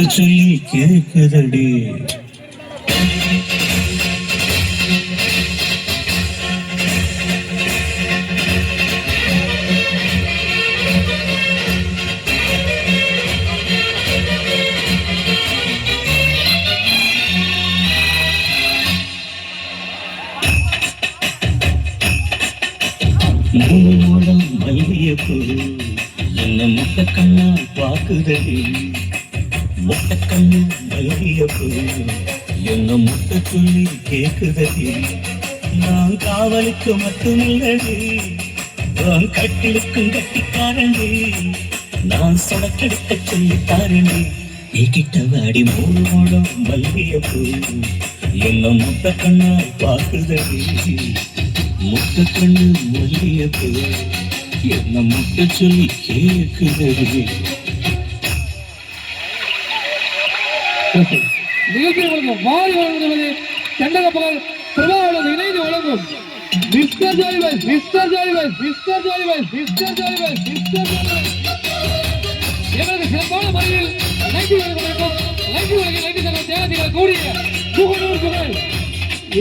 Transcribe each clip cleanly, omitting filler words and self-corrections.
சொல்லி கேக்குதடி மூலம் மல்லியப்பூ என்ன முட்டை கண்ணா பாக்குதடி முட்டை கண்ணு மல்லியப்பூ என்ன முட்டை சொல்லி கேக்குதடி நான் காவலுக்கு மட்டுமில்லடி நான் கட்டிலுக்கும் கட்டிக்காரண்டி நான் சொடக்கெடுக்க சொல்லித்தாரண்டி நீ கிட்ட வாடி மூலம் மல்லியப்பூ என்ன முட்டை கண்ணா பாக்குதடி முட்டை கண்ணு மல்லியப்பூ என்ன முட்டை சொல்லி கேக்குதடி. நிகழ்ச்சியில் வழங்கும் வாரி வழங்குவது செண்டகப்பகல் பிரபாவளது இணைந்து வழங்கும் மிஸ்டர் ஜாலிபல் மிஸ்டர் ஜாலிபல் மிஸ்டர் ஜாலிபல் மிஸ்டர் ஜாலிபல் மிஸ்டர் ஜாலிபல் எங்களுக்கு சிறப்பான முறையில் நைட்டி வழங்கும் நைட்டி வழங்கி நைட்டி சங்க தேவதைகள் கூடிய புகழூர் புகழ்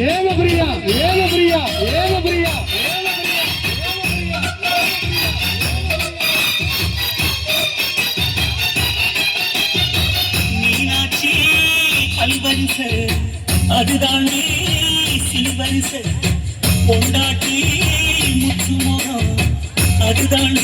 ஏல பிரியா ஏல பிரியா ஏல பிரியா மீனாட்சி பல்வரிச அதுதான் சில்வரிச பொண்டாட்டி முத்துமோகம் அதுதான்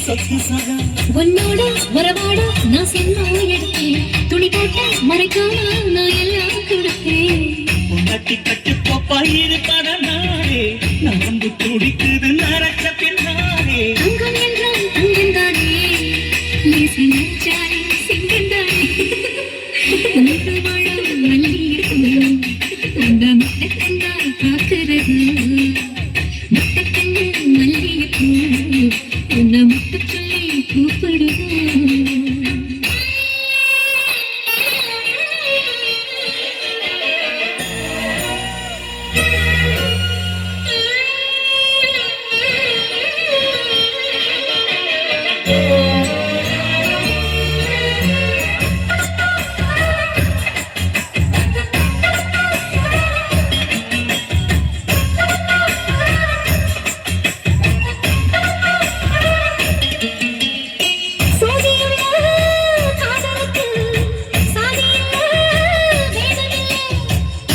சொத்து சகம் உன்னோட உறவாட நான் சென்னா எடுத்தேன் துணி போட்ட மறைக்காம நான் எல்லாம் கொடுத்தேன் பொண்டாட்டி கட்டு கோப்பாயிரு படனாரே நம்பு துடிக்குது நரச்ச பின்னாரே தங்கம் என்றால் தங்கம் தானே நேசி நினைச்சாலே சிங்கம் தானே உனக்கு வாழ மல்லியிருக்கும் உந்த முட்டை கண்ணால் காக்கிறது முட்டை கண்ணு மல்லியிருக்கும் உன்னை முட்டை சொல்லி கூப்பிடுவோம்.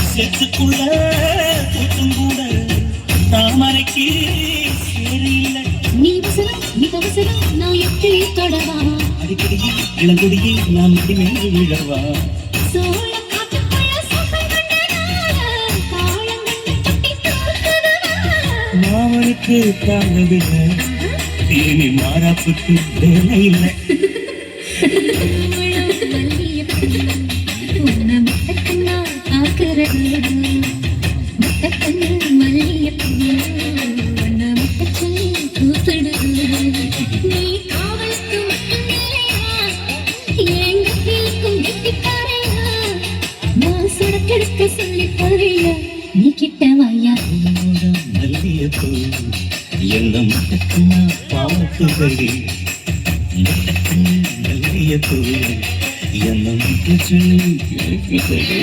செத்துக்குள்ள தூத்தும் கூட தாமரைக்கு சேரில்லை நீ அவசரம் நான் எப்படி தொடவா அடிக்கடியே இளங்குடியே நான் முடிமே விழவா சோழ காட்டுக்குள்ள சோகம் கண்டனால தாளங்கண்டு கட்டி தூக்குதவா மாவனுக்கு தாங்கவில்லை தேனி மாறாப்புக்கு வேலை இல்லை உன்னை முட்டை கண்ணால் காக்கிறது முட்டை கண்ணு மல்லியப்பூ உன்னை முட்டை சொல்லி கூப்பிடுது நீ காவலுக்கு மட்டும் இல்லையா எங்க கீழுக்கும் கெட்டிக்காரையா நான் சுடக்கெடுக்க சொல்லி தரையா நீ கிட்ட வாயா மல்லியப்பூ என்ன முட்டக்கண்ணா பாக்குதடி முட்டக்கண்ணு மல்லியப்பூ என்ன முட்டை சொல்லி கேக்குதடி.